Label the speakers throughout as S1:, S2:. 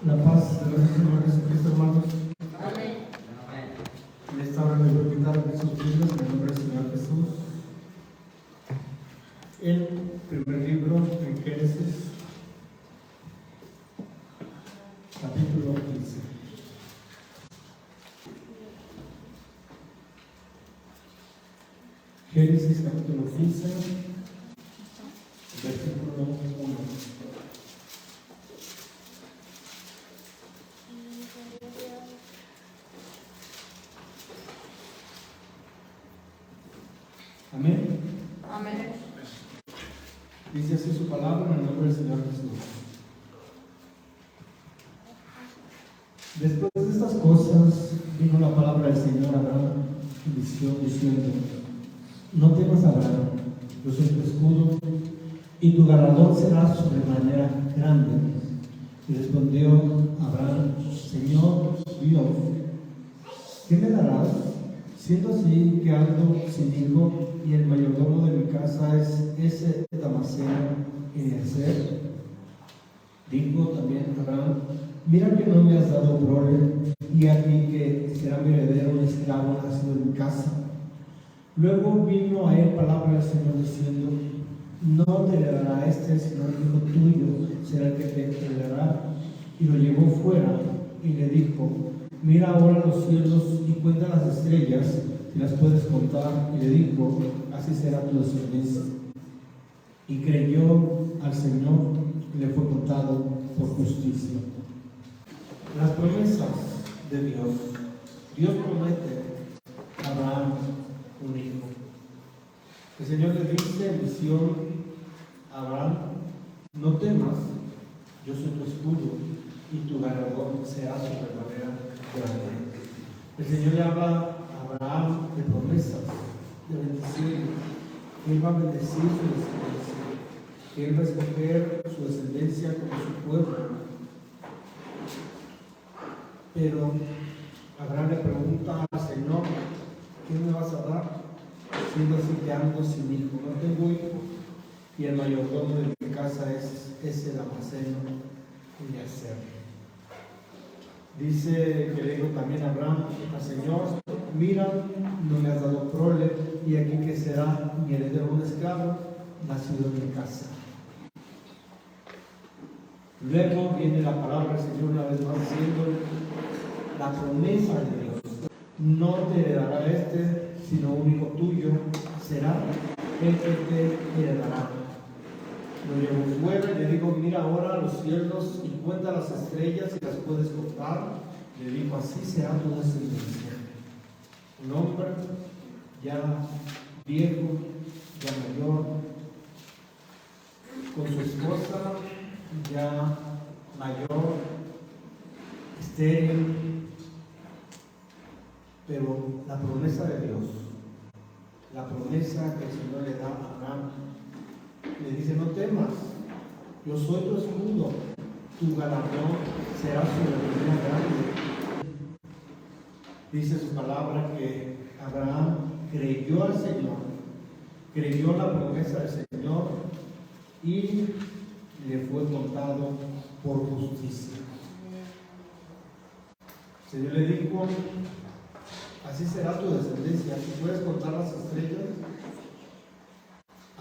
S1: La paz de nuestro Señor Jesucristo, hermanos.
S2: Amén.
S1: En esta hora les voy a invitar a sus Biblias en el nombre del Señor Jesús. El primer libro en Génesis, capítulo 15. Génesis, capítulo 15, versículo 1. Amén.
S2: Amén.
S1: Dice así su palabra en el nombre del Señor Jesús. Después de estas cosas vino la palabra del Señor a Abraham en visión diciendo: No temas, Abraham, yo soy tu escudo y tu galardón será sobremanera grande. Y respondió Abraham: Señor Dios, ¿qué me darás? Siendo así que ando sin hijo y el mayordomo de mi casa es ese Damaseno Eliezer. Dijo también Abraham: Mira que no me has dado prole, y aquí que será mi heredero un esclavo nacido en mi casa. Luego vino a él palabra del Señor diciendo: No te heredará este, sino el hijo tuyo será el que te heredará. Y lo llevó fuera y le dijo: Mira ahora los cielos y cuenta las estrellas, si las puedes contar. Y le dijo: Así será tu descendencia. Y creyó al Señor y le fue contado por justicia. Las promesas de Dios. Dios promete a Abraham un hijo. El Señor le dice en visión a Abraham: No temas, yo soy tu escudo y tu galardón será sobremanera grande. El Señor le habla a Abraham de promesas, de bendiciones, que Él va a bendecir su descendencia, que Él va a escoger su descendencia como su pueblo. Pero Abraham le pregunta al Señor: ¿qué me vas a dar? Siendo así que ando sin hijo, no tengo hijo, y el mayordomo de mi casa es ese Damaseno Eliezer. Dice que le dijo también a Abraham al Señor: Mira, no me has dado prole, y aquí que será mi heredero un esclavo nacido en mi casa. Luego viene la palabra del Señor una vez más diciendo la promesa de Dios: No te heredará este, sino un hijo tuyo será el que te heredará. Lo llevó fuera y le dijo: Mira ahora los cielos y cuenta las estrellas si las puedes contar. Le dijo: Así será tu descendencia. Un hombre ya viejo, ya mayor, con su esposa ya mayor, estéril, pero la promesa de Dios, la promesa que el Señor le da a Abraham, le dice: No temas, yo soy tu escudo, tu galardón será sobremanera grande. Dice su palabra que Abraham creyó al Señor, creyó la promesa del Señor y le fue contado por justicia. El Señor le dijo: Así será tu descendencia. Si puedes contar las estrellas,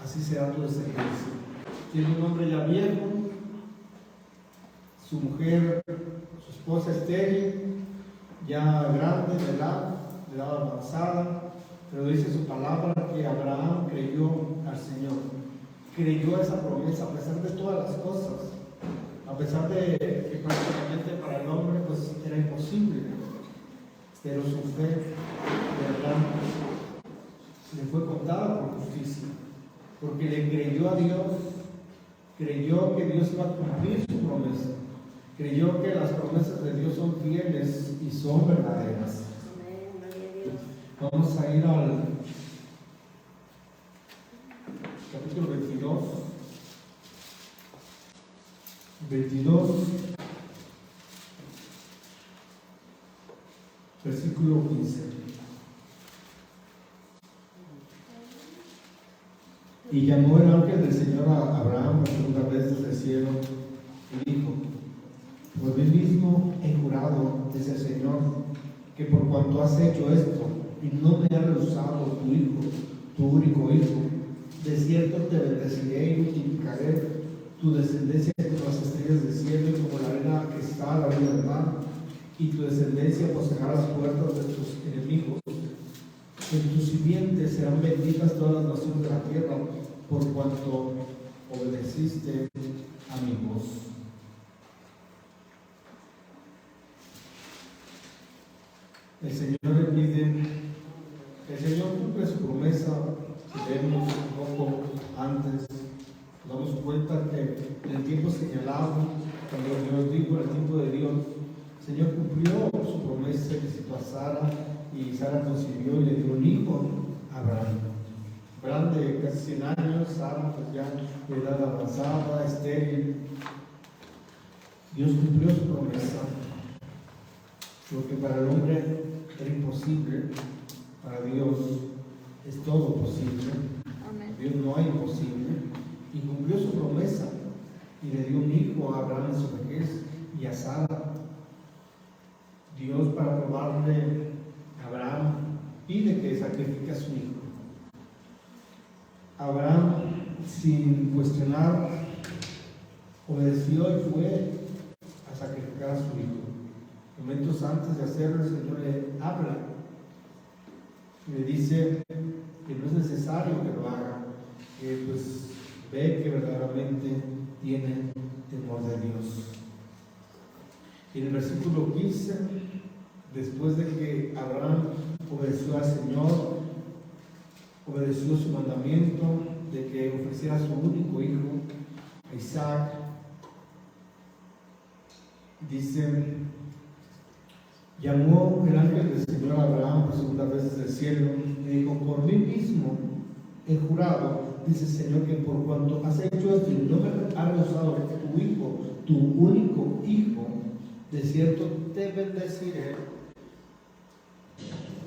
S1: así será tu descendencia. Tiene un hombre ya viejo, su mujer, su esposa estéril, ya grande de edad avanzada, pero dice su palabra que Abraham creyó al Señor, creyó esa promesa a pesar de todas las cosas, a pesar de que prácticamente para el hombre pues era imposible, pero su fe de Abraham le fue contada por justicia, porque le creyó a Dios, creyó que Dios iba a cumplir su promesa, creyó que las promesas de Dios son fieles y son verdaderas. Vamos a ir al capítulo 22, versículo 15. Y llamó el ángel del Señor a Abraham la segunda vez desde el cielo y dijo: Por mí mismo he jurado, dice el Señor, que por cuanto has hecho esto y no me has rehusado tu hijo, tu único hijo, de cierto te bendeciré y multiplicaré tu descendencia como las estrellas del cielo y como la arena que está a la orilla del mar, y tu descendencia poseerá las puertas de tus enemigos. En tu simiente serán benditas todas las naciones de la tierra, por cuanto obedeciste a mi voz. El Señor le pide, el Señor cumple su promesa. Si vemos un poco antes, nos damos cuenta que en el tiempo señalado, cuando Dios dijo, en el tiempo de Dios, el Señor cumplió su promesa que se pasara, y Sara concibió y le dio un hijo a Abraham. Abraham de casi 100 años, Sara pues ya de edad avanzada, estéril. Dios cumplió su promesa. Lo que para el hombre era imposible, para Dios es todo posible. Amén. Dios no hay imposible. Y cumplió su promesa y le dio un hijo a Abraham en su vejez y a Sara. Dios, para probarle a Abraham, pide que sacrifique a su hijo. Abraham, sin cuestionar, obedeció y fue a sacrificar a su hijo. Momentos antes de hacerlo, el Señor le habla y le dice que no es necesario que lo haga, que pues ve que verdaderamente tiene temor de Dios. Y en el versículo 15, después de que Abraham obedeció al Señor, obedeció su mandamiento de que ofreciera a su único hijo, a Isaac, dice: llamó el ángel del Señor a Abraham por segunda vez desde el cielo y dijo: por mí mismo he jurado, dice el Señor, que por cuanto has hecho esto y no me has rehusado tu hijo, tu único hijo, de cierto te bendeciré.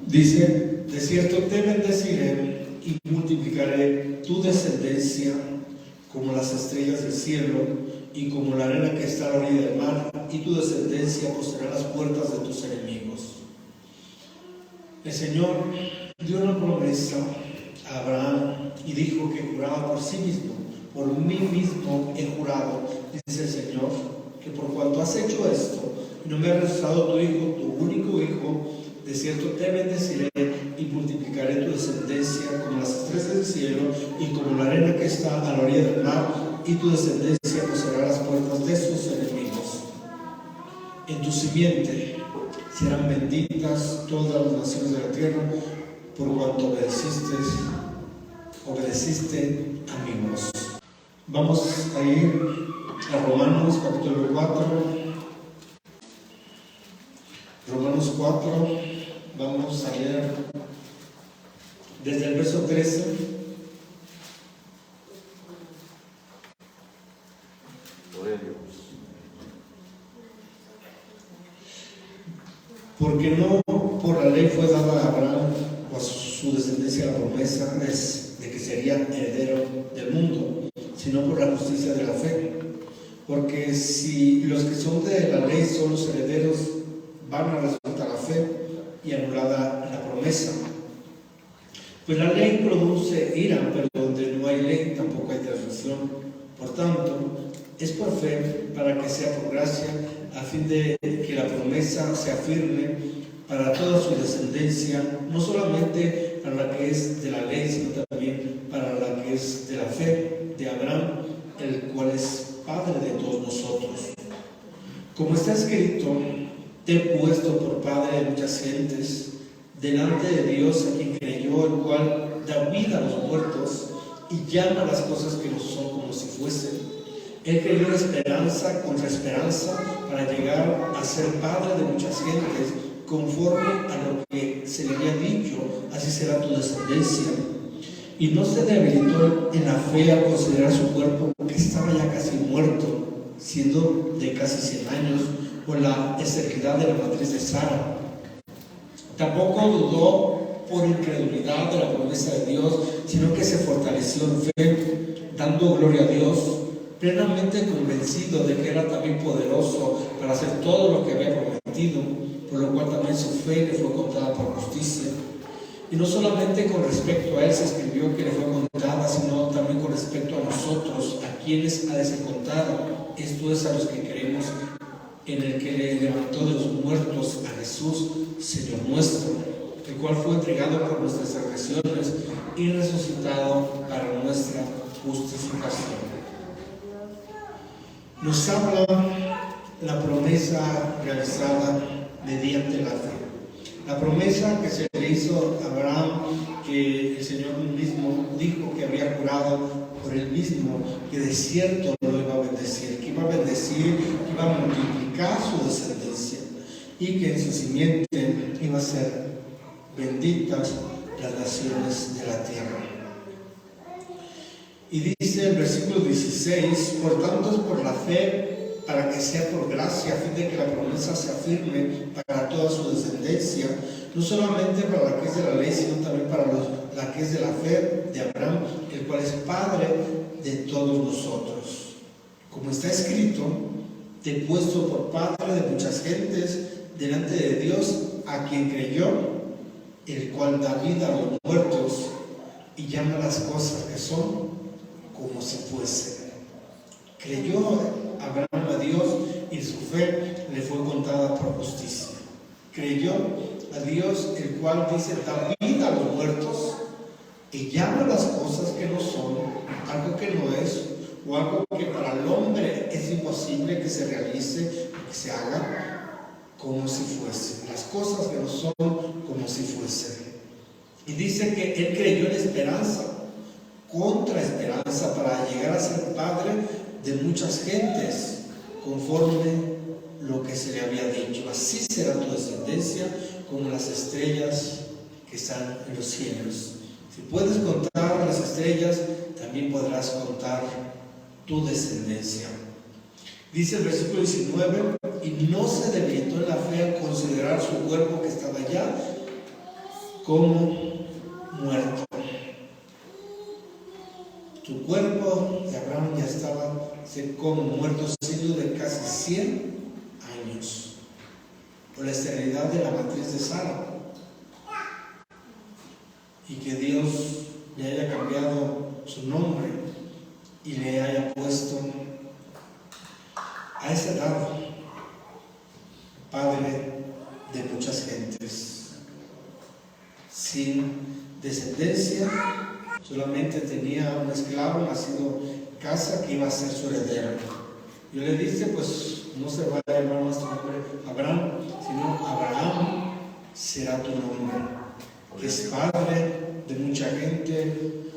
S1: Dice: de cierto te bendeciré y multiplicaré tu descendencia como las estrellas del cielo y como la arena que está a la orilla del mar, y tu descendencia poseerá las puertas de tus enemigos. El Señor dio una promesa a Abraham y dijo que juraba por sí mismo: por mí mismo he jurado, dice el Señor, que por cuanto has hecho esto y no me has rehusado tu hijo, tu único hijo, de cierto te bendeciré y multiplicaré tu descendencia como las estrellas del cielo y como la arena que está a la orilla del mar, y tu descendencia poseerá las puertas de sus enemigos. En tu simiente serán benditas todas las naciones de la tierra, por cuanto obedeciste a mi voz. Vamos a ir a Romanos capítulo 4. Romanos 4, vamos a leer desde el verso 13. Porque no por la ley fue dada a Abraham o a su descendencia la promesa de que sería heredero del mundo, sino por la justicia de la fe. Porque si los que son de la ley son los herederos, van a resultar la fe y anulada la promesa. Pues la ley produce ira, pero donde no hay ley tampoco hay transgresión. Por tanto, es por fe, para que sea por gracia, a fin de que la promesa sea firme para toda su descendencia, no solamente para la que es de la ley, sino también para la que es de la fe de Abraham, el cual es Padre de todos nosotros. Como está escrito: te he puesto por padre de muchas gentes, delante de Dios, a quien creyó, el cual da vida a los muertos y llama las cosas que no son como si fuesen. Él creyó en esperanza contra esperanza, para llegar a ser padre de muchas gentes, conforme a lo que se le había dicho: así será tu descendencia. Y no se debilitó en la fe al considerar su cuerpo, que estaba ya casi muerto, siendo de casi 100 años, por la esterilidad de la matriz de Sara. Tampoco dudó por incredulidad de la promesa de Dios, sino que se fortaleció en fe, dando gloria a Dios,
S2: plenamente convencido de que era también poderoso para hacer todo lo que había prometido, por lo cual también su fe le fue contada por justicia. Y no solamente con respecto a él se escribió que le fue contada, sino también con respecto a nosotros, a quienes ha de ser contado. Esto es a los que creemos en el que le levantó de los muertos a Jesús, Señor nuestro, el cual fue entregado por nuestras transgresiones y resucitado para nuestra justificación. Nos habla la promesa realizada mediante la fe. La promesa que se le hizo a Abraham, que el Señor mismo dijo que había jurado por él mismo, que de cierto lo iba a bendecir, que iba a bendecir, que iba a multiplicar su descendencia y que en su simiente iba a ser benditas las naciones de la tierra. Y dice el versículo 16, por tanto es por la fe, para que sea por gracia, a fin de que la promesa se afirme para toda su descendencia, no solamente para la que es de la ley, sino también para la que es de la fe de Abraham, el cual es Padre de todos nosotros. Como está escrito, te he puesto por Padre de muchas gentes delante de Dios, a quien creyó, el cual da vida a los muertos y llama las cosas que son como si fuesen. Creyó Abraham a Dios y su fe le fue contada por justicia. Creyó a Dios, el cual dice, da vida a los muertos y llama las cosas que no son, algo que no es, o algo que para el hombre es imposible que se realice, que se haga, como si fuese. Las cosas que no son, como si fuesen. Y dice que él creyó en esperanza, contra esperanza, para llegar a ser padre de muchas gentes, conforme lo que se le había dicho. Así será tu descendencia, como las estrellas que están en los cielos. Si puedes contar las estrellas, también podrás contar tu descendencia. Dice el versículo 19, y no se debilitó en la fe al considerar su cuerpo que estaba ya como muerto. Su cuerpo de Abraham ya estaba como muerto, siendo de casi 100 años, por la esterilidad de la matriz de Sara, y que Dios le haya cambiado su nombre y le haya puesto a esa edad padre de muchas gentes, sin descendencia. Solamente tenía un esclavo nacido en casa que iba a ser su heredero. Y le dice, pues no se va a llamar nuestro nombre Abraham, sino Abraham será tu nombre, que es padre de mucha gente.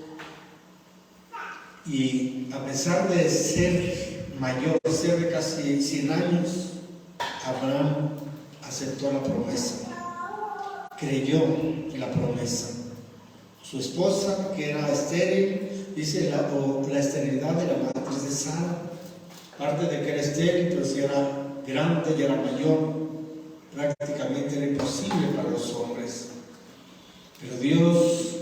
S2: Y a pesar de ser mayor, ser de casi 100 años, Abraham aceptó la promesa, creyó en la promesa. Su esposa, que era estéril, dice la esterilidad de la matriz de Sara, parte de que era estéril, pero si era grande y era mayor, prácticamente era imposible para los hombres. Pero Dios,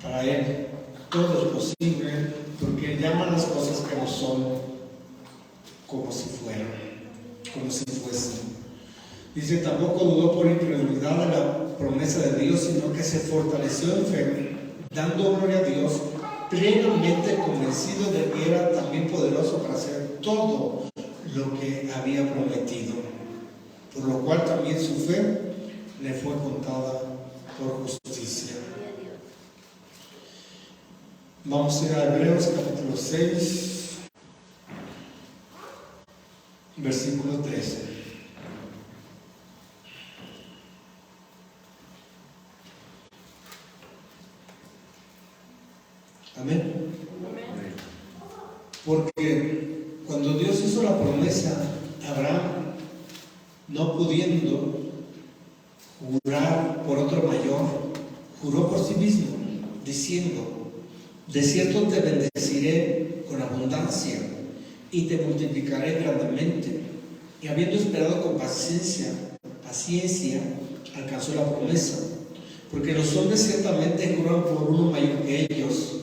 S2: para Él, todo es posible, porque Él llama las cosas que no son como si fueran, como si fuesen. Dice, tampoco dudó por incredulidad de la promesa de Dios, sino que se fortaleció en fe, dando gloria a Dios, plenamente convencido de que era también poderoso para hacer todo lo que había prometido, por lo cual también su fe le fue contada por justicia. Vamos a ir a Hebreos capítulo 6, versículo 13. Amén. Porque cuando Dios hizo la promesa a Abraham, no pudiendo jurar por otro mayor, juró por sí mismo, diciendo, de cierto te bendeciré con abundancia y te multiplicaré grandemente. Y habiendo esperado con paciencia, alcanzó la promesa. Porque los hombres ciertamente juran por uno mayor que ellos,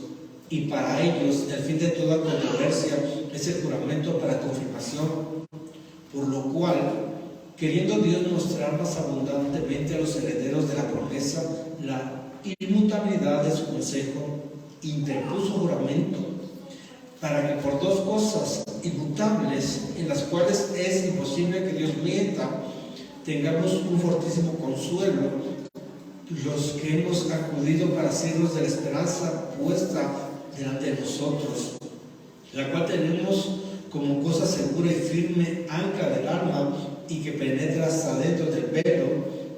S2: y para ellos el fin de toda controversia es el juramento para confirmación, por lo cual, queriendo Dios mostrar más abundantemente a los herederos de la promesa la inmutabilidad de su consejo, interpuso juramento, para que por dos cosas inmutables, en las cuales es imposible que Dios mienta, tengamos un fortísimo consuelo, los que hemos acudido para hacernos de la esperanza puesta delante de nosotros, la cual tenemos como cosa segura y firme, ancla del alma, y que penetra hasta dentro del velo,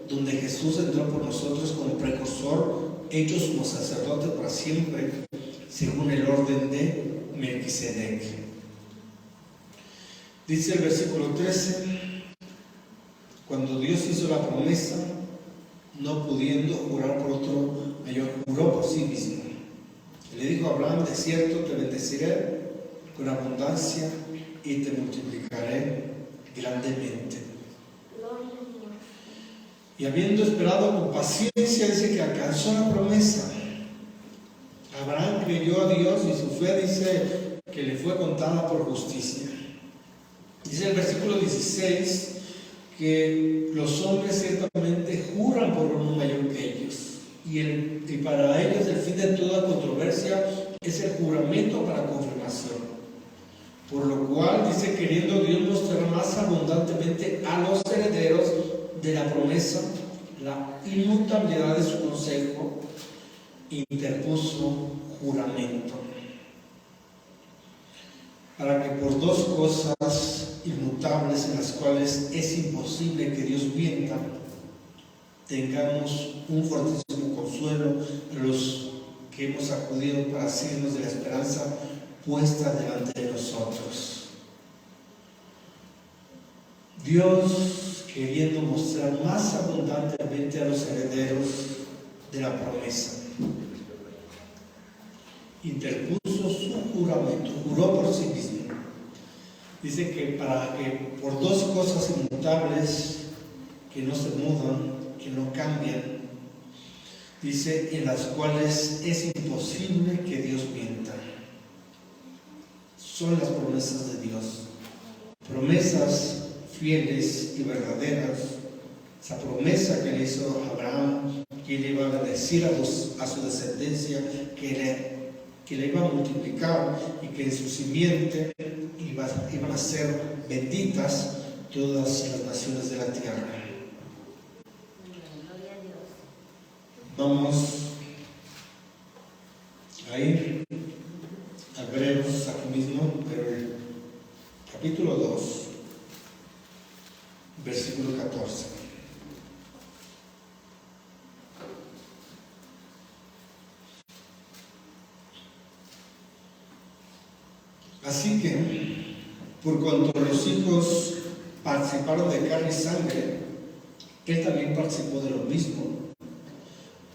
S2: donde Jesús entró por nosotros como precursor, hecho sumo sacerdote para siempre, según el orden de Melquisedec. Dice el versículo 13, cuando Dios hizo la promesa, no pudiendo jurar por otro mayor, juró por sí mismo. Le dijo a Abraham: de cierto te bendeciré con abundancia y te multiplicaré grandemente. Y habiendo esperado con paciencia, dice que alcanzó la promesa. Abraham creyó a Dios y su fe, dice, que le fue contada por justicia. Dice el versículo 16 que los hombres ciertamente juran por uno mayor que ellos, y para ellos el fin de toda controversia es el juramento para confirmación. Por lo cual, dice, queriendo Dios mostrar más abundantemente a los herederos de la promesa la inmutabilidad de su consejo, interpuso juramento, para que por dos cosas inmutables en las cuales es imposible que Dios mienta, tengamos un fortísimo consuelo a los que hemos acudido para hacernos de la esperanza puesta delante de nosotros. Dios, queriendo mostrar más abundantemente a los herederos de la promesa, interpuso su juramento, juró por sí mismo. Dice que para que por dos cosas inmutables que no se mudan, que no cambian, dice, en las cuales es imposible que Dios mienta. Son las promesas de Dios, promesas fieles y verdaderas. Esa promesa que le hizo a Abraham, que le iba a bendecir a su descendencia, que le iba a multiplicar y que en su simiente iban a ser benditas todas las naciones de la tierra. Vamos a ir a Hebreos aquí mismo, pero el capítulo 2, versículo 14. Así que, por cuanto los hijos participaron de carne y sangre, él también participó de lo mismo,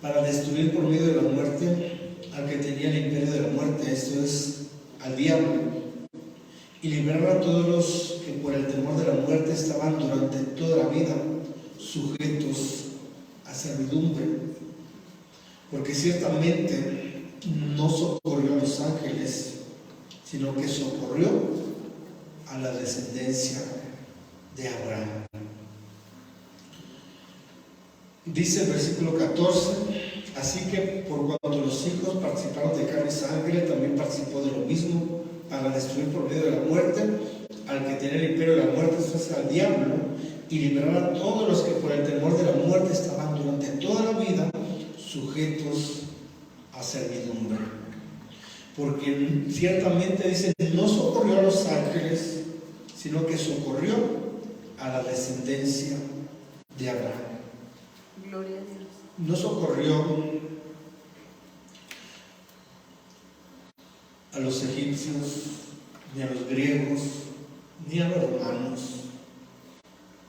S2: para destruir por medio de la muerte al que tenía el imperio de la muerte, esto es, al diablo, y liberar a todos los que por el temor de la muerte estaban durante toda la vida sujetos a servidumbre, porque ciertamente no socorrió a los ángeles, sino que socorrió a la descendencia de Abraham. Dice el versículo 14, así que por cuanto los hijos participaron de carne y sangre, también participó de lo mismo, para destruir por medio de la muerte al que tenía el imperio de la muerte, esto es, al diablo, y liberar a todos los que por el temor de la muerte estaban durante toda la vida sujetos a servidumbre. Porque ciertamente dice, no socorrió a los ángeles, sino que socorrió a la descendencia de Abraham.
S3: Gloria a Dios.
S2: No socorrió a los egipcios, ni a los griegos, ni a los romanos,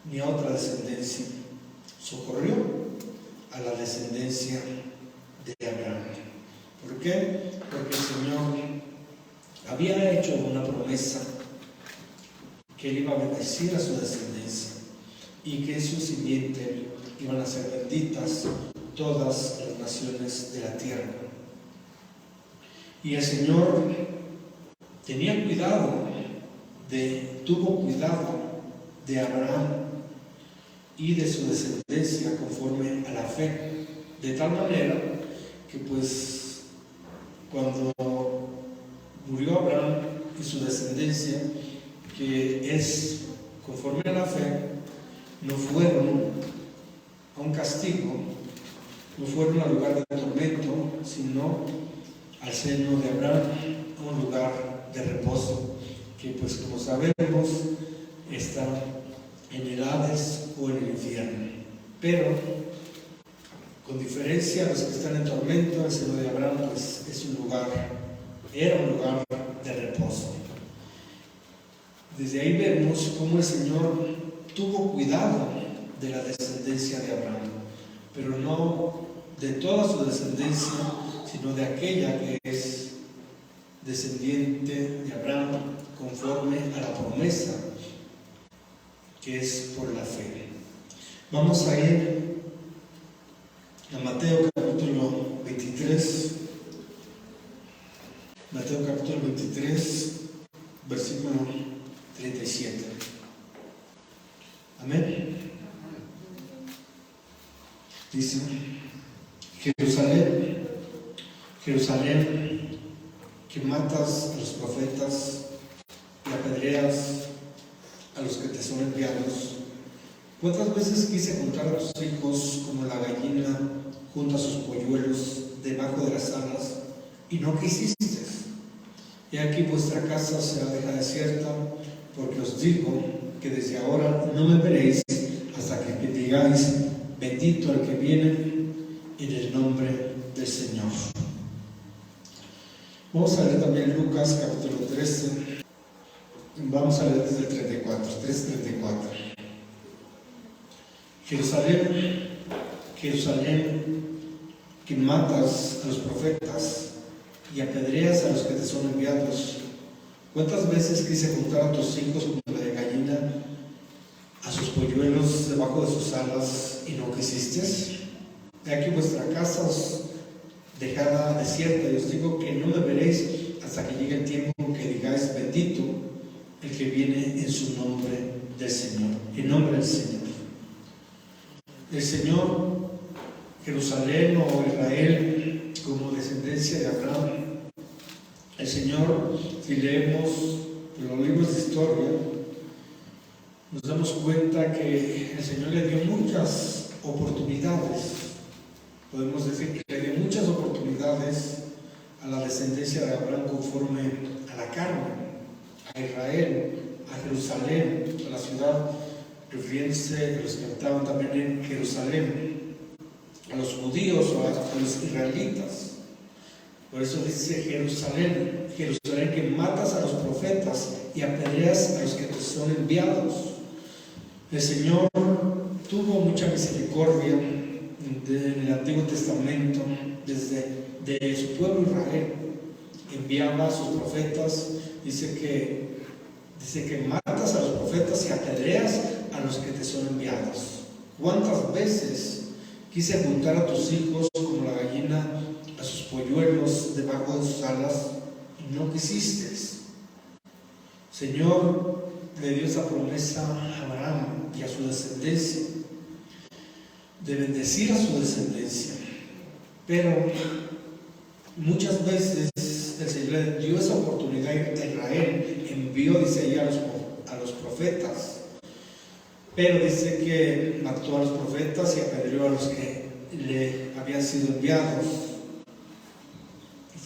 S2: ni a otra descendencia. Socorrió a la descendencia de Abraham. ¿Por qué? Porque el Señor había hecho una promesa que Él iba a bendecir a su descendencia y que en su simiente iban a ser benditas todas las naciones de la tierra. Y el Señor tuvo cuidado de Abraham y de su descendencia conforme a la fe, de tal manera que pues cuando murió Abraham y su descendencia, que es conforme a la fe, no fueron a un castigo, no fueron al lugar de tormento, sino al seno de Abraham, a un lugar de reposo, que pues como sabemos está en el Hades o en el infierno. Pero con diferencia a los que están en tormento, el seno de Abraham pues era un lugar de reposo. Desde ahí vemos cómo el Señor tuvo cuidado de la descendencia de Abraham, pero no de toda su descendencia, sino de aquella que es descendiente de Abraham conforme a la promesa, que es por la fe. Vamos a ir a Mateo capítulo 23. Mateo capítulo 23, versículo 37. Amén. Dice: Jerusalén, Jerusalén, que matas a los profetas y apedreas a los que te son enviados. ¿Cuántas veces quise juntar a tus hijos como la gallina junta sus polluelos debajo de las alas, y no quisiste? Y aquí vuestra casa será dejada desierta, porque os digo que desde ahora no me veréis hasta que digáis: bendito el que viene en el nombre del Señor. Vamos a leer también Lucas capítulo 13. Vamos a leer desde el 34, 3:34. Jerusalén, Jerusalén, que matas a los profetas y apedreas a los que te son enviados. ¿Cuántas veces quise juntar a tus hijos como la de gallina a sus polluelos debajo de sus alas, y no quisiste? He aquí vuestra casa os dejada desierta, y os digo que no me veréis hasta que llegue el tiempo que digáis: bendito el que viene en su nombre del Señor, en nombre del Señor. El Señor, Jerusalén o Israel, como descendencia de Abraham, el Señor, si leemos los libros de historia, nos damos cuenta que el Señor le dio muchas oportunidades. Podemos decir que le dio muchas oportunidades a la descendencia de Abraham conforme a la carne, a Israel, a Jerusalén, a la ciudad, refiriéndose a los que habitaban también en Jerusalén, a los judíos o a los israelitas. Por eso dice Jerusalén, Jerusalén, que matas a los profetas y apedreas a los que te son enviados. El Señor tuvo mucha misericordia en el Antiguo Testamento, de su pueblo Israel. Enviaba a sus profetas, dice que matas a los profetas y apedreas a los que te son enviados. ¿Cuántas veces quise juntar a tus hijos como la gallina a sus polluelos debajo de sus alas, y no quisiste? Señor le dio esa promesa a Abraham y a su descendencia, de bendecir a su descendencia, pero muchas veces el Señor le dio esa oportunidad a Israel, envió, dice ahí, a los profetas, pero dice que mató a los profetas y apedreó a los que le habían sido enviados.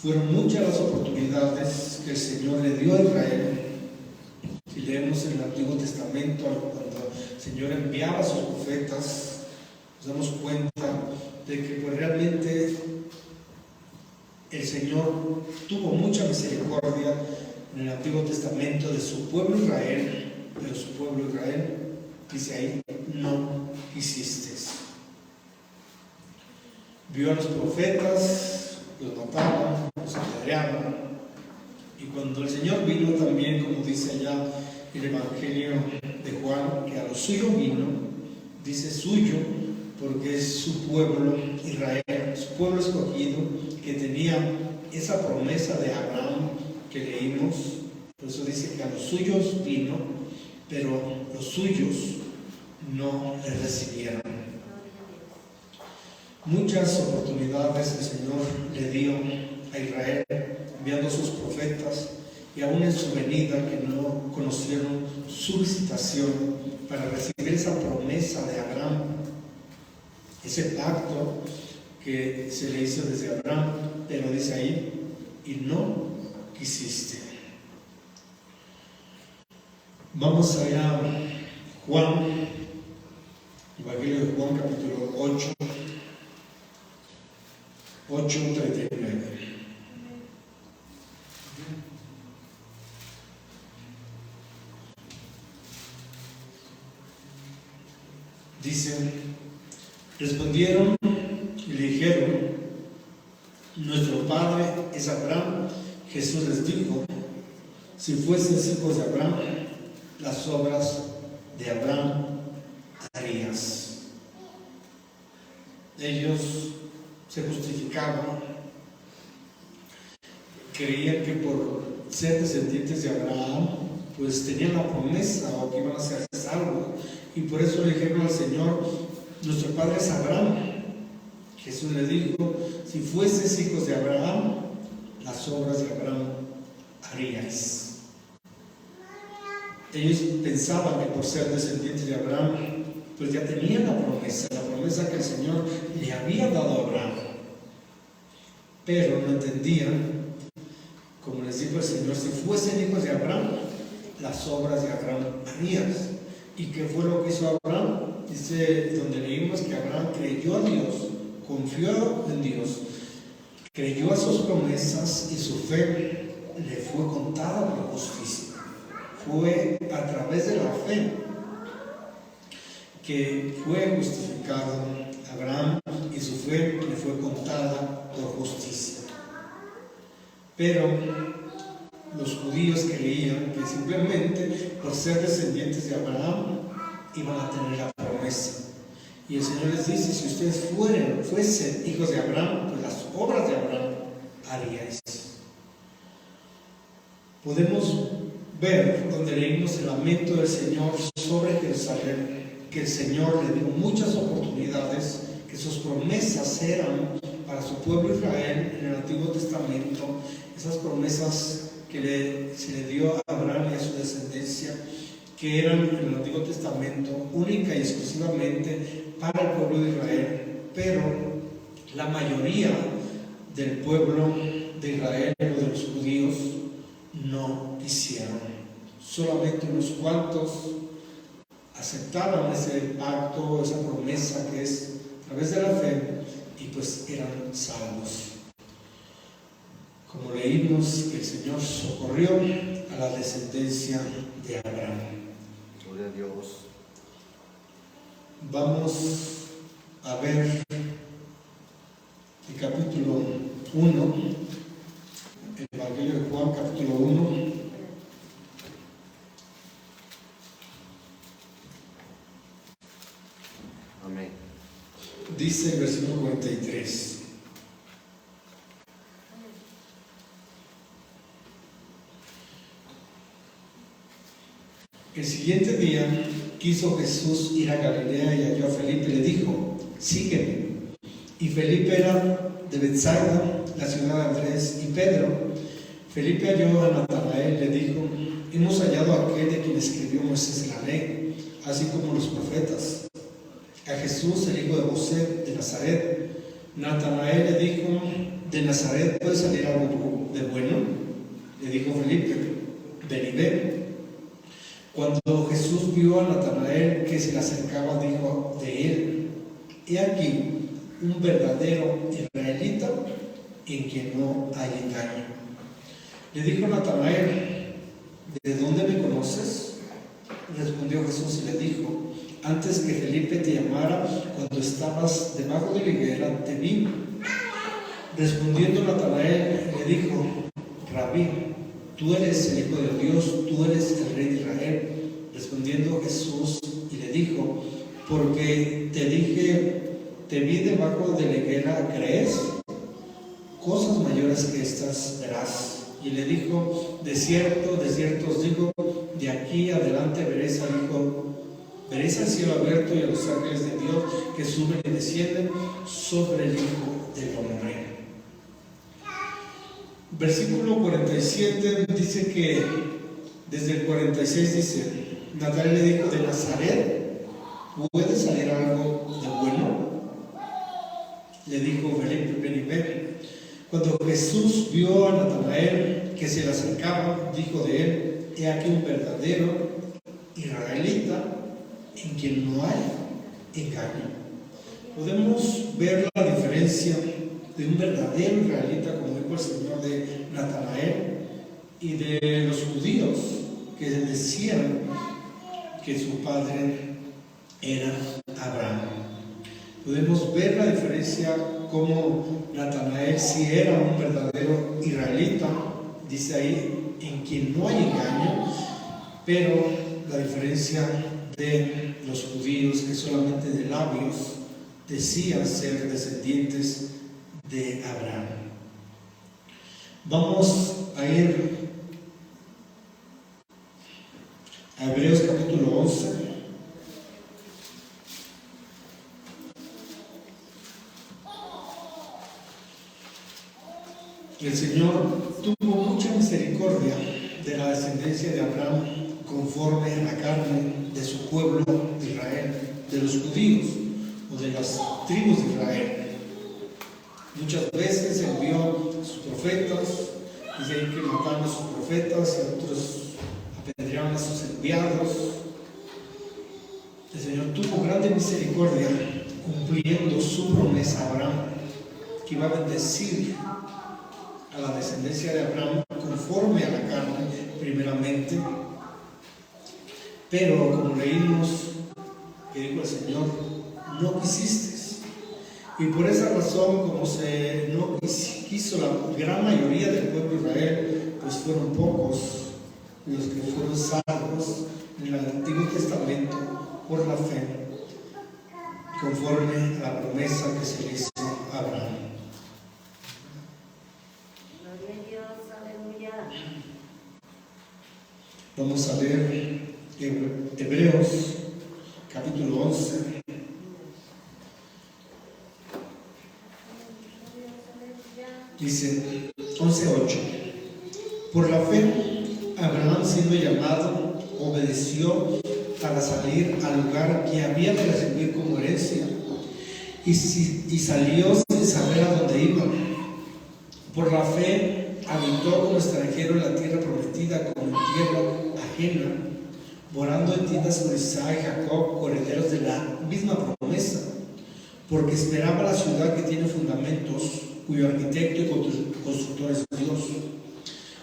S2: Fueron muchas las oportunidades que el Señor le dio a Israel. Si leemos en el Antiguo Testamento, cuando el Señor enviaba a sus profetas, nos damos cuenta de que pues realmente el Señor tuvo mucha misericordia en el Antiguo Testamento de su pueblo Israel, pero su pueblo Israel, dice ahí, no quisiste. Vio a los profetas, los mataban, los apedreaban, y cuando el Señor vino también, como dice allá el Evangelio de Juan, que a lo suyo vino, dice suyo, porque es su pueblo Israel, su pueblo escogido, que tenía esa promesa de Abraham que leímos. Por eso dice que a los suyos vino, pero los suyos no le recibieron. Muchas oportunidades el Señor le dio a Israel, enviando a sus profetas, y aún en su venida que no conocieron su visitación para recibir esa promesa de Abraham, ese pacto que se le hizo desde Abraham, pero dice ahí, y no quisiste. Vamos allá a Juan, Evangelio de Juan, capítulo 8, 8:39. Dice, respondieron y le dijeron, nuestro padre es Abraham. Jesús les dijo, si fueses hijos de Abraham, las obras de Abraham harías. Ellos se justificaban, creían que por ser descendientes de Abraham, pues tenían la promesa o que iban a ser salvos, y por eso le dijeron al Señor, nuestro padre es Abraham. Jesús le dijo, si fueses hijos de Abraham, las obras de Abraham haríais. Ellos pensaban que por ser descendientes de Abraham, pues ya tenían la promesa que el Señor le había dado a Abraham. Pero no entendían, como les dijo el Señor, si fuesen hijos de Abraham, las obras de Abraham harías. ¿Y qué fue lo que hizo Abraham? Dice, donde leímos que Abraham creyó a Dios, confió en Dios, creyó a sus promesas y su fe le fue contada por justicia. Fue a través de la fe que fue justificado Abraham y su fe le fue contada por justicia. Pero los judíos creían que simplemente por ser descendientes de Abraham iban a tener la promesa. Y el Señor les dice, si ustedes fuesen hijos de Abraham, pues las obras de Abraham haríais. Podemos ver donde leímos el lamento del Señor sobre Jerusalén, que el Señor le dio muchas oportunidades, que sus promesas eran para su pueblo Israel en el Antiguo Testamento, esas promesas que se le dio a Abraham y a su descendencia, que eran en el Antiguo Testamento única y exclusivamente para el pueblo de Israel, pero la mayoría del pueblo de Israel o de los judíos no quisieron. Solamente unos cuantos aceptaron ese pacto, esa promesa que es a través de la fe, y pues eran salvos. Como leímos, que el Señor socorrió a la descendencia de Abraham.
S4: Gloria a Dios.
S2: Vamos a ver el capítulo 1, el Evangelio de Juan, capítulo 1.
S4: Amén.
S2: Dice el versículo 43. El siguiente día quiso Jesús ir a Galilea y halló a Felipe y le dijo, sígueme. Y Felipe era de Betsaida, la ciudad de Andrés y Pedro. Felipe halló a Natanael y le dijo, hemos hallado a aquel de quien escribió Moisés la ley, así como los profetas, a Jesús, el hijo de José de Nazaret. Natanael le dijo, ¿de Nazaret puede salir algo de bueno? Le dijo Felipe, ven y ve. Cuando Jesús vio a Natanael que se le acercaba, dijo de él, he aquí un verdadero israelita en quien no hay engaño. Le dijo Natanael, ¿de dónde me conoces? Respondió Jesús y le dijo, antes que Felipe te llamara, cuando estabas debajo de la higuera, te vi. Respondiendo Natanael, le dijo, Rabí, tú eres el Hijo de Dios, tú eres el Rey de Israel. Respondiendo Jesús y le dijo, porque te dije, te vi debajo de la higuera, ¿crees? cosas mayores que estas verás. Y le dijo, de cierto os digo, de aquí adelante veréis al cielo abierto y a los ángeles de Dios que suben y descienden sobre el Hijo del Hombre. Versículo 47 dice que, desde el 46 dice, Natanael le dijo, ¿de Nazaret puede salir algo de bueno? Le dijo, ven y ve. Cuando Jesús vio a Natanael que se le acercaba, dijo de él, he aquí un verdadero israelita en quien no hay engaño. Podemos ver la diferencia de un verdadero israelita, como dijo el Señor, de Natanael y de los judíos que decían que su padre era Abraham. Podemos ver la diferencia como Natanael sí era un verdadero israelita, dice ahí, en quien no hay engaño, pero la diferencia de los judíos que solamente de labios decían ser descendientes de Abraham. Vamos a ir a Hebreos capítulo 11. El Señor tuvo mucha misericordia de la descendencia de Abraham conforme a la carne de su pueblo de Israel, de los judíos o de las tribus de Israel. Muchas veces envió sus profetas, dice ahí que mataron a sus profetas y otros apedrearon a sus enviados. El Señor tuvo grande misericordia cumpliendo su promesa a Abraham, que iba a bendecir a la descendencia de Abraham conforme a la carne primeramente, pero como leímos que dijo el Señor, no quisiste, y por esa razón, como no quiso la gran mayoría del pueblo de Israel, pues fueron pocos los que fueron salvos en el Antiguo Testamento por la fe, conforme a la promesa que se le hizo a Abraham. Vamos a leer Hebreos capítulo 11. Dice 11:8. Por la fe, Abraham, siendo llamado, obedeció para salir al lugar que había de recibir como herencia, y salió sin saber a dónde iba. Por la fe, habitó como extranjero en la tierra prometida, como en tierra ajena, morando en tiendas con Isaac y Jacob, herederos de la misma promesa, porque esperaba la ciudad que tiene fundamentos, cuyo arquitecto y constructor es Dios.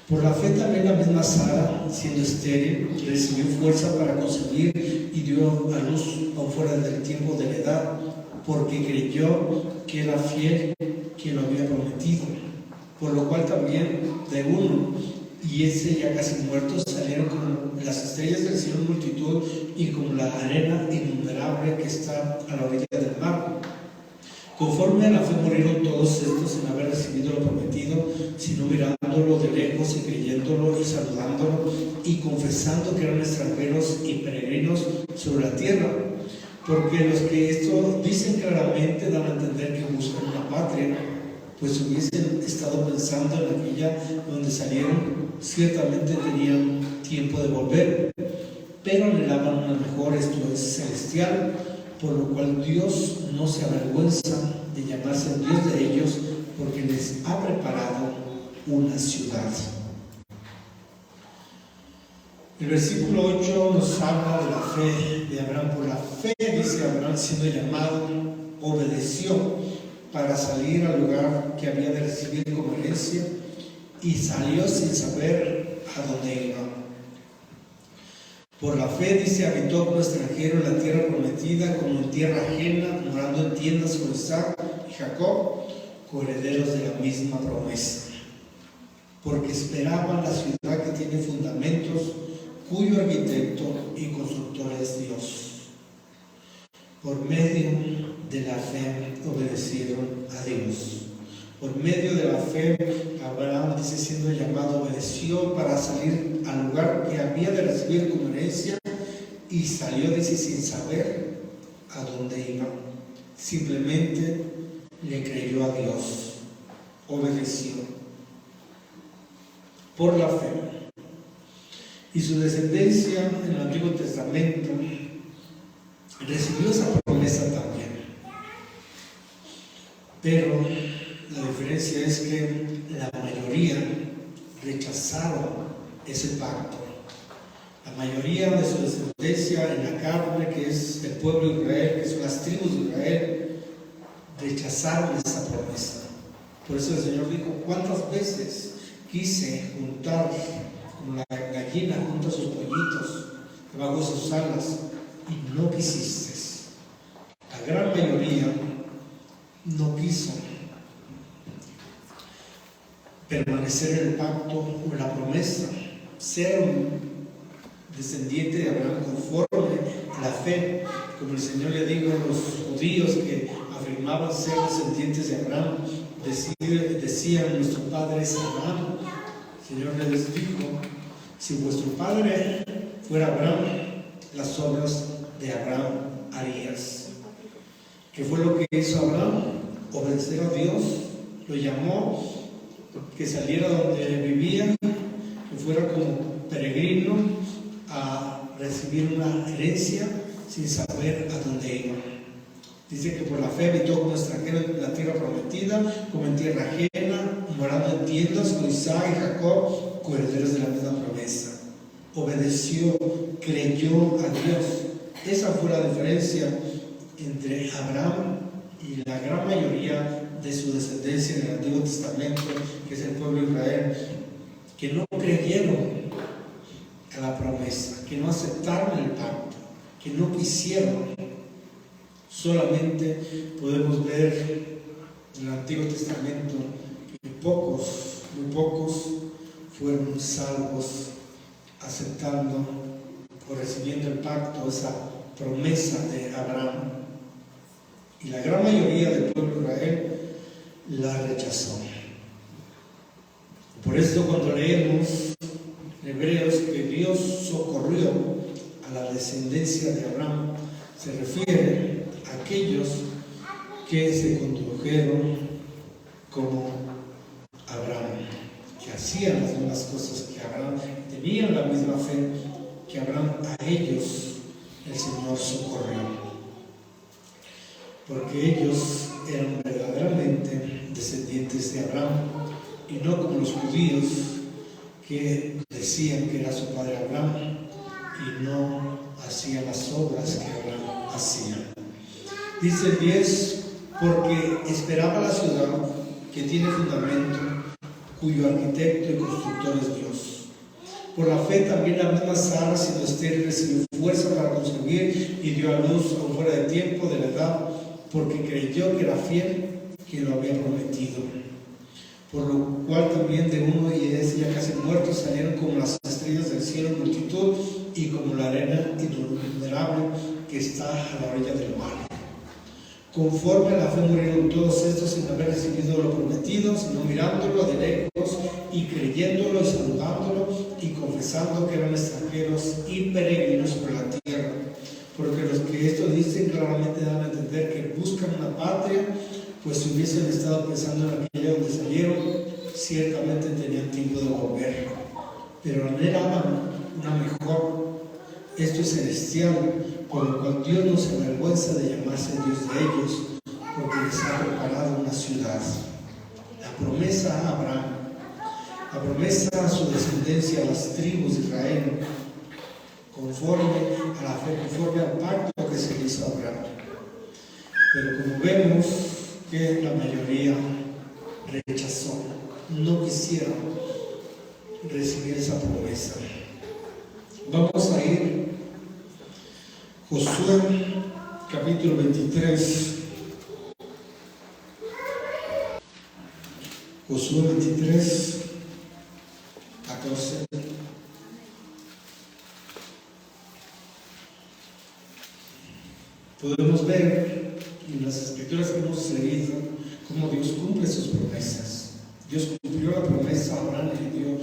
S2: Por la fe también la misma Sara, siendo estéril, recibió fuerza para concebir y dio a luz aún fuera del tiempo de la edad, porque creyó que era fiel quien lo había prometido. Por lo cual también de uno, y ese ya casi muerto, salieron como las estrellas del cielo en multitud y como la arena innumerable que está a la orilla del mar. Conforme a la fe murieron todos estos sin haber recibido lo prometido, sino mirándolo de lejos y creyéndolo y saludándolo y confesando que eran extranjeros y peregrinos sobre la tierra. Porque los que esto dicen claramente dan a entender que buscan una patria, pues hubiesen estado pensando en aquella donde salieron, ciertamente tenían tiempo de volver, pero anhelaban una mejor, esto es celestial, por lo cual Dios no se avergüenza de llamarse el Dios de ellos, porque les ha preparado una ciudad. El versículo 8 nos habla de la fe de Abraham. Por la fe, dice Abraham, siendo llamado, obedeció para salir al lugar que había de recibir como herencia, y salió sin saber a dónde iba. Por la fe, dice, habitó como extranjero en la tierra prometida, como en tierra ajena, morando en tiendas con Isaac y Jacob, coherederos de la misma promesa, porque esperaban la ciudad que tiene fundamentos, cuyo arquitecto y constructor es Dios. Por medio de la fe obedecieron a Dios, Por medio de la fe, Abraham, dice, siendo llamado, obedeció para salir al lugar que había de recibir como herencia y salió, dice, sin saber a dónde iba. Simplemente le creyó a Dios, obedeció por la fe. Y su descendencia en el Antiguo Testamento recibió esa promesa también. Pero la diferencia es que la mayoría rechazaron ese pacto. La mayoría de su descendencia en la carne, que es el pueblo de Israel, que son las tribus de Israel, rechazaron esa promesa. Por eso el Señor dijo: ¿cuántas veces quise juntar como la gallina junto a sus pollitos debajo de sus alas y no quisiste? La gran mayoría no quiso permanecer en el pacto o en la promesa, ser un descendiente de Abraham conforme a la fe, como el Señor le dijo a los judíos que afirmaban ser descendientes de Abraham, decían: nuestro padre es Abraham. El Señor les dijo: si vuestro padre fuera Abraham, las obras de Abraham harías. ¿Qué fue lo que hizo Abraham? Obedecer a Dios. Lo llamó que saliera donde vivía, que fuera como peregrino a recibir una herencia sin saber a dónde iba. Dice que por la fe habitó como extranjero en la tierra prometida, como en tierra ajena, morando en tiendas con Isaac y Jacob, coherederos de la misma promesa. Obedeció, creyó a Dios. Esa fue la diferencia entre Abraham y la gran mayoría de su descendencia en el Antiguo Testamento, que es el pueblo de Israel, que no creyeron a la promesa, que no aceptaron el pacto, que no quisieron. Solamente podemos ver en el Antiguo Testamento que muy pocos fueron salvos aceptando o recibiendo el pacto, esa promesa de Abraham. Y la gran mayoría del pueblo de Israel la rechazó. Por eso cuando leemos en Hebreos que Dios socorrió a la descendencia de Abraham, se refiere a aquellos que se condujeron como Abraham, que hacían las mismas cosas que Abraham, tenían la misma fe que Abraham. A ellos el Señor socorrió, porque ellos eran verdaderamente descendientes de Abraham y no como los judíos que decían que era su padre Abraham y no hacían las obras que Abraham hacía. Dice el 10: porque esperaba la ciudad que tiene fundamento, cuyo arquitecto y constructor es Dios. Por la fe también la misma Sara, siendo estéril, recibió fuerza para concebir y dio a luz aún fuera de tiempo, de la edad, porque creyó que era fiel quien lo había prometido. Por lo cual también de uno, y es ya casi muerto, salieron como las estrellas del cielo en multitud, y como la arena innumerable que está a la orilla del mar. Conforme a la fe murieron todos estos sin haber recibido lo prometido, sino mirándolo de lejos y creyéndolo y saludándolo y confesando que eran extranjeros y peregrinos por la tierra. Porque los que esto dicen claramente dan a entender que buscan una patria, pues si hubiesen estado pensando en aquella donde salieron, ciertamente tenían tiempo de volver. Pero anhelaban una mejor, esto es celestial, por lo cual Dios no se avergüenza de llamarse Dios de ellos, porque les ha preparado una ciudad. La promesa a Abraham, la promesa a su descendencia, a las tribus de Israel, conforme a la fe, conforme al pacto que se hizo a Abraham. Pero como vemos que la mayoría rechazó, no quisieron recibir esa promesa. Vamos a ir Josué capítulo 23. Josué 23, 14. Podemos ver en las escrituras que hemos leído cómo Dios cumple sus promesas. Dios cumplió la promesa a Abraham, le dio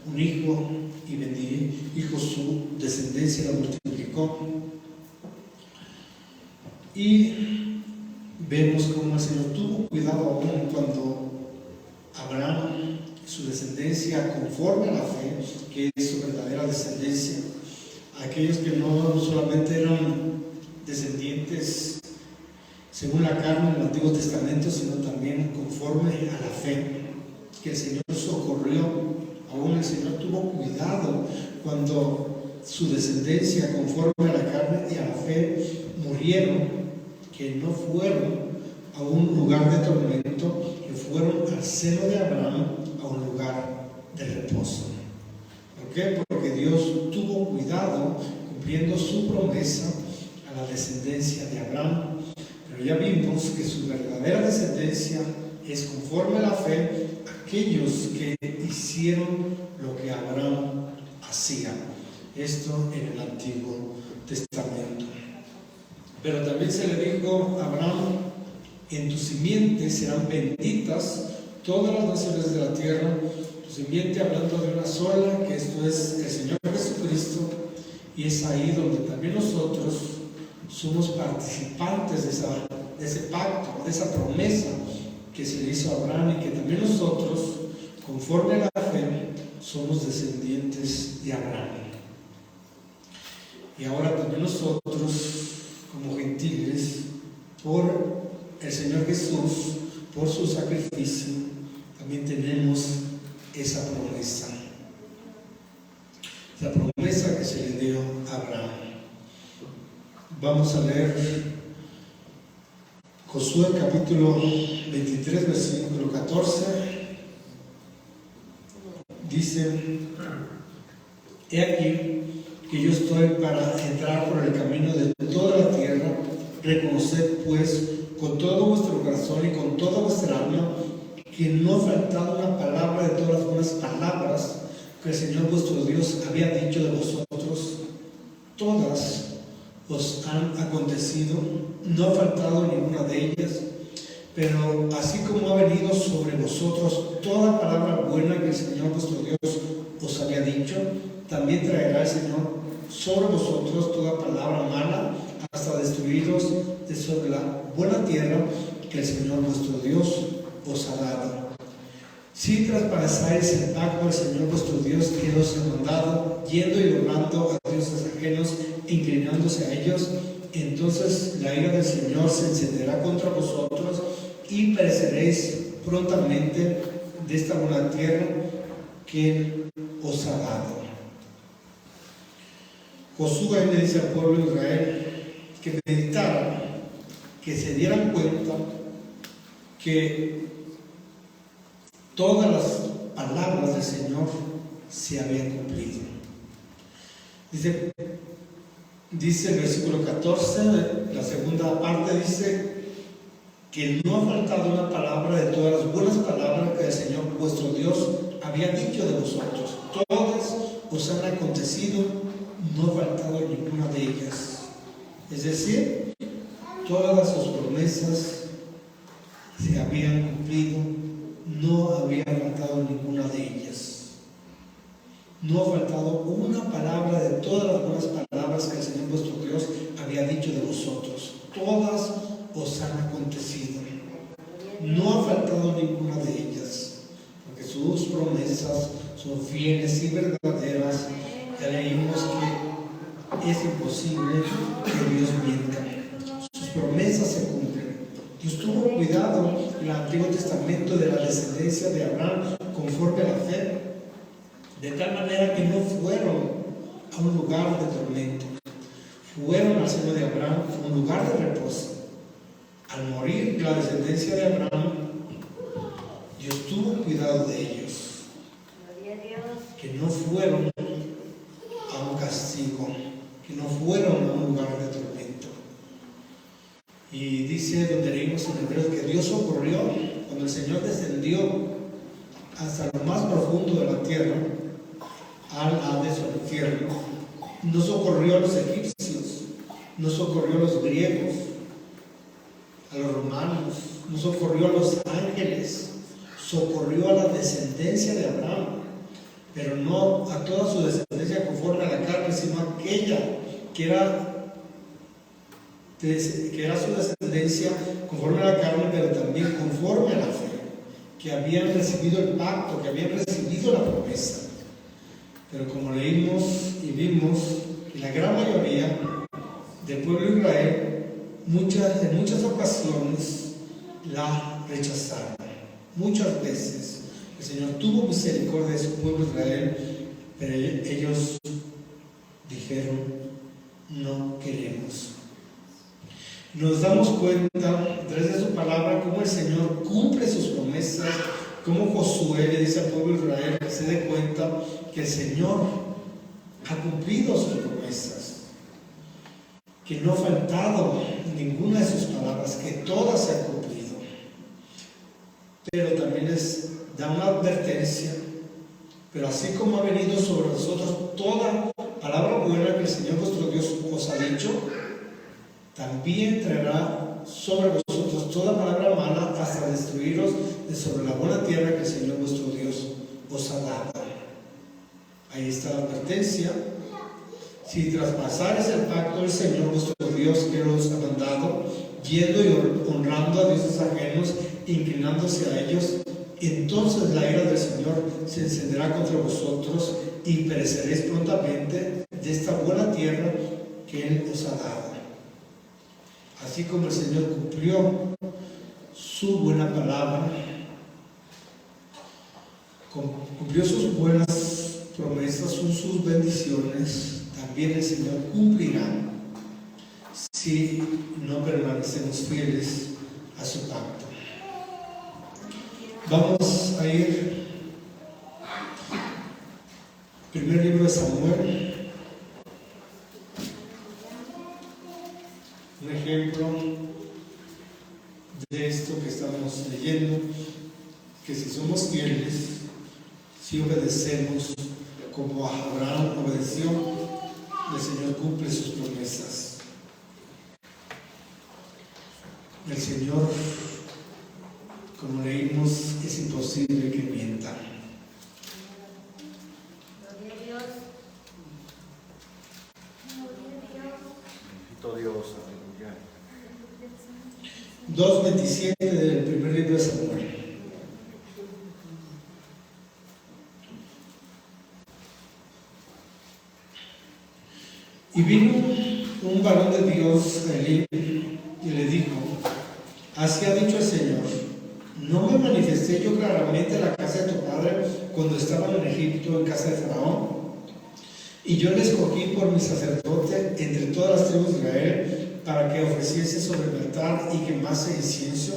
S2: un hijo y bendijo su descendencia, la multiplicó. Y vemos cómo el Señor tuvo cuidado aún cuando Abraham, su descendencia, conforme a la fe, que es su verdadera descendencia, aquellos que no solamente eran descendientes según la carne en el Antiguo Testamento, sino también conforme a la fe, que el Señor socorrió. Aún el Señor tuvo cuidado cuando su descendencia, conforme a la carne y a la fe, murieron, que no fueron a un lugar de tormento, que fueron al seno de Abraham, a un lugar de reposo. ¿Por qué? Porque Dios tuvo cuidado cumpliendo su promesa a la descendencia de Abraham. Pero ya vimos que su verdadera descendencia es conforme a la fe, aquellos que hicieron lo que Abraham hacía. Esto en el Antiguo Testamento. Pero también se le dijo a Abraham: en tu simiente serán benditas todas las naciones de la tierra. Tu simiente, hablando de una sola, que esto es el Señor Jesucristo, y es ahí donde también nosotros somos participantes de ese pacto, de esa promesa que se le hizo a Abraham, y que también nosotros, conforme a la fe, somos descendientes de Abraham. Y ahora también nosotros, como gentiles, por el Señor Jesús, por su sacrificio, también tenemos esa promesa que se le dio a Abraham. Vamos a leer Josué capítulo 23, versículo 14. Dice: he aquí que yo estoy para entrar por el camino de toda la tierra. Reconoced pues con todo vuestro corazón y con toda vuestra alma que no ha faltado una palabra de todas las buenas palabras que el Señor vuestro Dios había dicho de vosotros. Todas os han acontecido, no ha faltado ninguna de ellas. Pero así como ha venido sobre vosotros toda palabra buena que el Señor vuestro Dios os había dicho, también traerá el Señor sobre vosotros toda palabra mala, hasta destruiros de sobre la buena tierra que el Señor vuestro Dios os ha dado. Si traspasáis el pacto del Señor vuestro Dios que os ha mandado, yendo y orando a dioses ajenos, inclinándose a ellos, entonces la ira del Señor se encenderá contra vosotros y pereceréis prontamente de esta buena tierra que Él os ha dado. Josué le dice al pueblo de Israel que meditaran, que se dieran cuenta que todas las palabras del Señor se habían cumplido. Dice el versículo 14, la segunda parte dice que no ha faltado una palabra de todas las buenas palabras que el Señor vuestro Dios había dicho de vosotros. Todas os han acontecido, no ha faltado ninguna de ellas. Es decir, todas sus promesas se habían cumplido, no había faltado ninguna de ellas. No ha faltado una palabra de todas las buenas palabras que el Señor vuestro Dios había dicho de vosotros. Todas os han acontecido. No ha faltado ninguna de ellas, porque sus promesas son fieles y verdaderas. Ya leímos que es imposible que Dios mienta. Sus promesas se cumplen. Dios tuvo cuidado en el Antiguo Testamento de la descendencia de Abraham conforme a la fe, de tal manera que no fueron a un lugar de tormento, fueron al seno de Abraham, a un lugar de reposo. Al morir la descendencia de Abraham, Dios tuvo cuidado de ellos, que no fueron a un castigo, que no fueron a un lugar de tormento. Y dice, donde leímos en Hebreos, que Dios socorrió cuando el Señor descendió hasta lo más profundo de la tierra, al Hades o al infierno. No socorrió a los egipcios, no socorrió a los griegos, a los romanos, no socorrió a los ángeles, socorrió a la descendencia de Abraham, pero no a toda su descendencia conforme a la carne, sino a aquella que era su descendencia conforme a la carne, pero también conforme a la fe, que habían recibido el pacto, que habían recibido la promesa. Pero como leímos y vimos, la gran mayoría del pueblo de Israel, en muchas ocasiones la rechazaron. Muchas veces el Señor tuvo misericordia de su pueblo Israel, pero ellos dijeron: no queremos. Nos damos cuenta a través de su palabra cómo el Señor cumple sus promesas, cómo Josué le dice al pueblo de Israel que se dé cuenta que el Señor ha cumplido sus promesas, que no ha faltado ninguna de sus palabras, que todas se han cumplido. Pero también les da una advertencia: pero así como ha venido sobre nosotros toda palabra buena que el Señor vuestro Dios os ha dicho, también traerá sobre vosotros toda palabra mala hasta destruiros de sobre la buena tierra que el Señor vuestro Dios os ha dado. Ahí está la advertencia: si traspasares el pacto del Señor vuestro Dios que os ha mandado, yendo y honrando a dioses ajenos, inclinándose a ellos, entonces la ira del Señor se encenderá contra vosotros y pereceréis prontamente de esta buena tierra que Él os ha dado. Así como el Señor cumplió su buena palabra, cumplió sus buenas promesas, sus bendiciones, también el Señor cumplirá si no permanecemos fieles a su pacto. Vamos a ir primer libro de Samuel, un ejemplo de esto que estamos leyendo, que si somos fieles, si obedecemos como Abraham obedeció, el Señor cumple sus promesas. El Señor, como leímos, es imposible que mienta.
S4: Bendito Dios, aleluya.
S2: 2:27 del primer libro de Samuel. Y vino un varón de Dios a Elí y le dijo: así ha dicho el Señor: ¿no me manifesté yo claramente en la casa de tu padre cuando estaban en Egipto, en casa de Faraón? Y yo le escogí por mi sacerdote entre todas las tribus de Israel, para que ofreciese sobre el altar y quemase incienso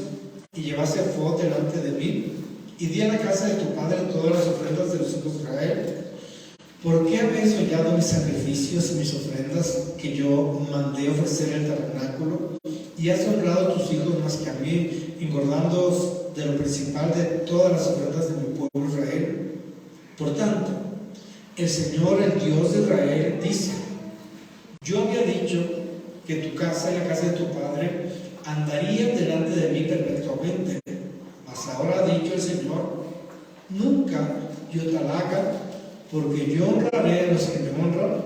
S2: y llevase efod delante de mí, y di a la casa de tu padre todas las ofrendas de los hijos de Israel. ¿Por qué habéis hollado mis sacrificios y mis ofrendas que yo mandé ofrecer en el tabernáculo? Y has honrado a tus hijos más que a mí, engordándoos de lo principal de todas las ofrendas de mi pueblo Israel. Por tanto, el Señor, el Dios de Israel, dice: yo había dicho que tu casa y la casa de tu padre andarían delante de mí perpetuamente. Mas ahora ha dicho el Señor: nunca yo tal haga, porque yo honraré a los que me honran,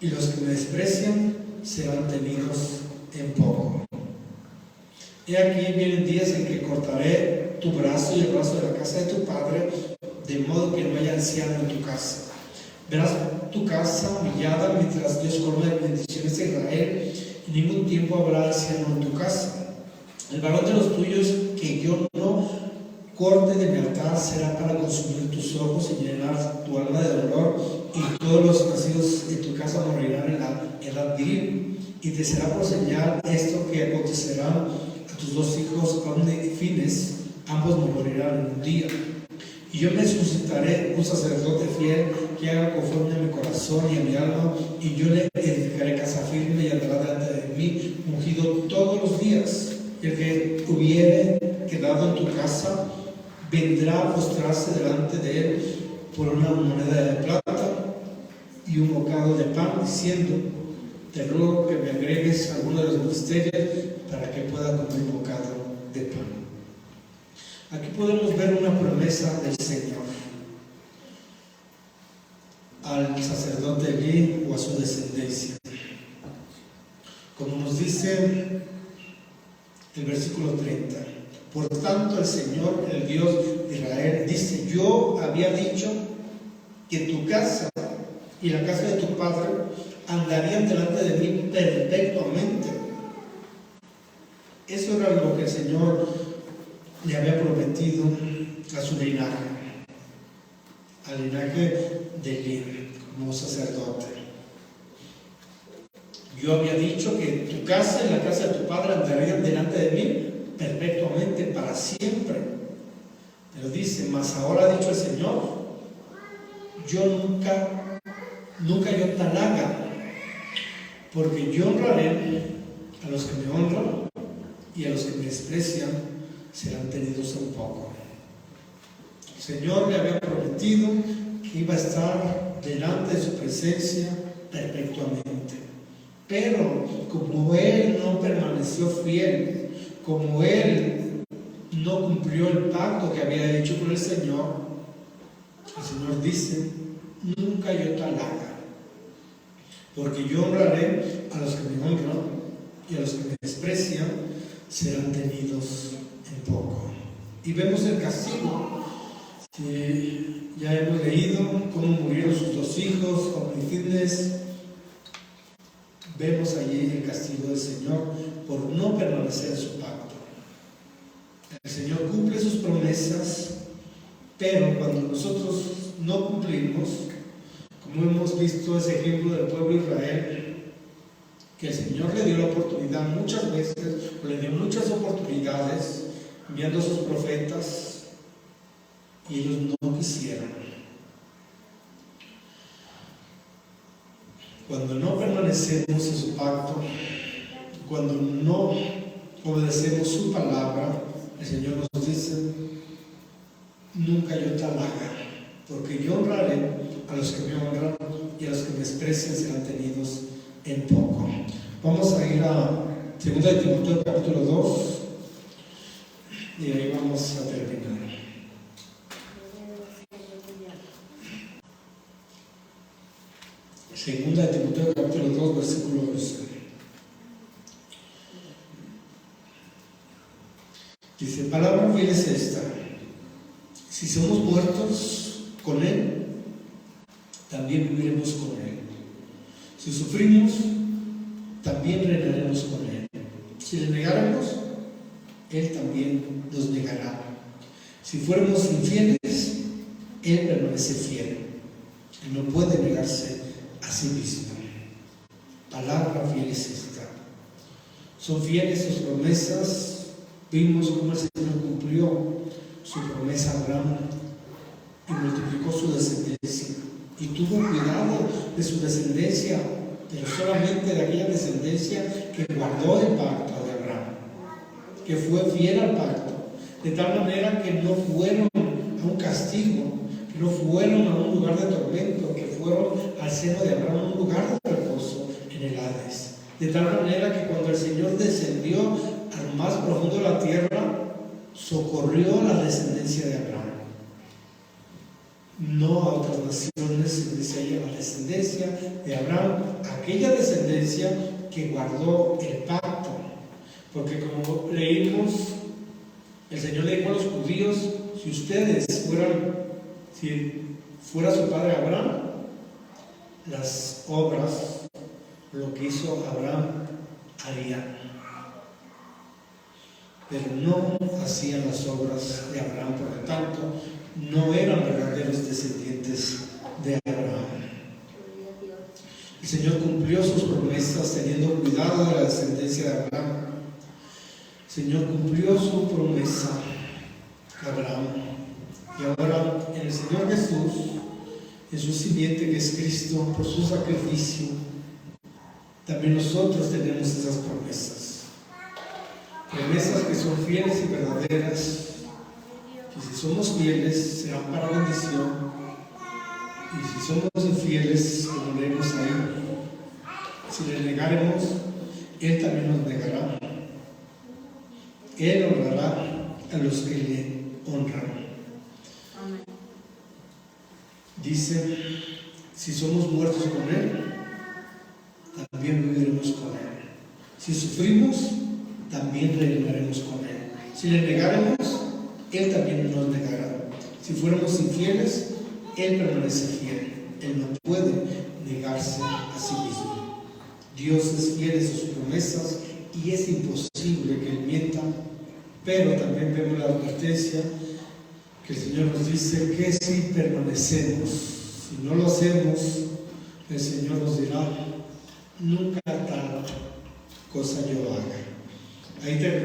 S2: y los que me desprecian serán tenidos en poco. He aquí vienen días en que cortaré tu brazo y el brazo de la casa de tu padre, de modo que no haya anciano en tu casa. Verás tu casa humillada mientras Dios colme bendiciones de Israel, y ningún tiempo habrá anciano en tu casa. El varón de los tuyos que yo no corte de mi altar será para consumir tus ojos y llenar tu alma de dolor, y todos los nacidos en tu casa morirán en la edad viril. Y te será por señal esto que acontecerá a tus dos hijos aún de fines, ambos morirán en un día. Y yo me suscitaré un sacerdote fiel que haga conforme a mi corazón y a mi alma, y yo le edificaré casa firme y andará delante de mí, ungido todos los días. Y el que hubiere quedado en tu casa vendrá a postrarse delante de él por una moneda de plata y un bocado de pan, diciendo: te ruego que me agregues alguno de los misterios para que pueda comer un bocado de pan. Aquí podemos ver una promesa del Señor al sacerdote Elí o a su descendencia. Como nos dice el versículo 30, por tanto el Señor, el Dios de Israel, dice: yo había dicho que tu casa y la casa de tu padre andarían delante de mí perpetuamente. Eso era lo que el Señor le había prometido a su linaje, al linaje de Elí como sacerdote. Yo había dicho que tu casa y la casa de tu padre andarían delante de mí perpetuamente, para siempre. Pero dice: mas ahora ha dicho el Señor, yo nunca yo te haga, porque yo honraré a los que me honran, y a los que me desprecian serán tenidos en poco. El Señor le había prometido que iba a estar delante de su presencia perpetuamente. Pero como Él no permaneció fiel, como Él no cumplió el pacto que había hecho con el Señor dice: nunca yo te haga, porque yo honraré a los que me honran, y a los que me desprecian serán tenidos en poco. Y vemos el castigo. Ya hemos leído cómo murieron sus dos hijos, Ofni. Vemos allí el castigo del Señor por no permanecer en su pacto. El Señor cumple sus promesas, pero cuando nosotros no cumplimos, como hemos visto ese ejemplo del pueblo de Israel, que el Señor le dio la oportunidad muchas veces, o le dio muchas oportunidades, enviando a sus profetas, y ellos no quisieron. Cuando no permanecemos en su pacto, cuando no obedecemos su palabra, el Señor nos dice: nunca yo te halaga, porque yo honraré a los que me honran, y a los que me desprecian serán tenidos en poco. Vamos a ir a 2 de Timoteo capítulo 2, y ahí vamos a terminar. Segunda de Timoteo capítulo 2, versículo 11. Dice: palabra fiel es esta: si somos muertos con Él, también viviremos con Él. Si sufrimos, también reinaremos con Él. Si le negáramos, Él también nos negará. Si fuéramos infieles, Él permanece fiel. Él no puede negarse a sí mismo. Palabra fiel es esta. Son fieles sus promesas. Vimos cómo el Señor cumplió su promesa a Abraham y multiplicó su descendencia, y tuvo cuidado de su descendencia, pero solamente de aquella descendencia que guardó el pacto de Abraham, que fue fiel al pacto, de tal manera que no fueron a un castigo, que no fueron a un lugar de tormento, que fueron al seno de Abraham, un lugar de reposo en el Hades. De tal manera que cuando el Señor descendió al más profundo de la tierra, socorrió a la descendencia de Abraham, no a otras naciones, sino dice ahí a la descendencia de Abraham, aquella descendencia que guardó el pacto. Porque como leímos, el Señor le dijo a los judíos: si ustedes si fuera su padre Abraham, las obras, lo que hizo Abraham, harían. Pero no hacían las obras de Abraham, por lo tanto, no eran verdaderos descendientes de Abraham. El Señor cumplió sus promesas teniendo cuidado de la descendencia de Abraham. El Señor cumplió su promesa a Abraham. Y ahora en el Señor Jesús, en su simiente que es Cristo, por su sacrificio, también nosotros tenemos esas promesas. Promesas que son fieles y verdaderas, que si somos fieles serán para bendición, y si somos infieles, como leemos ahí, si le negaremos, Él también nos negará. Él honrará a los que le honran.
S3: Amén.
S2: Dice, si somos muertos con Él, también viviremos con Él. Si sufrimos, también reinaremos con Él. Si le negáramos, Él también nos negará. Si fuéramos infieles, Él permanece fiel. Él no puede negarse a sí mismo. Dios es fiel en sus promesas y es imposible que Él mienta, pero también vemos la advertencia que el Señor nos dice que si permanecemos, si no lo hacemos, el Señor nos dirá, nunca tal cosa yo haga. Ahí termina.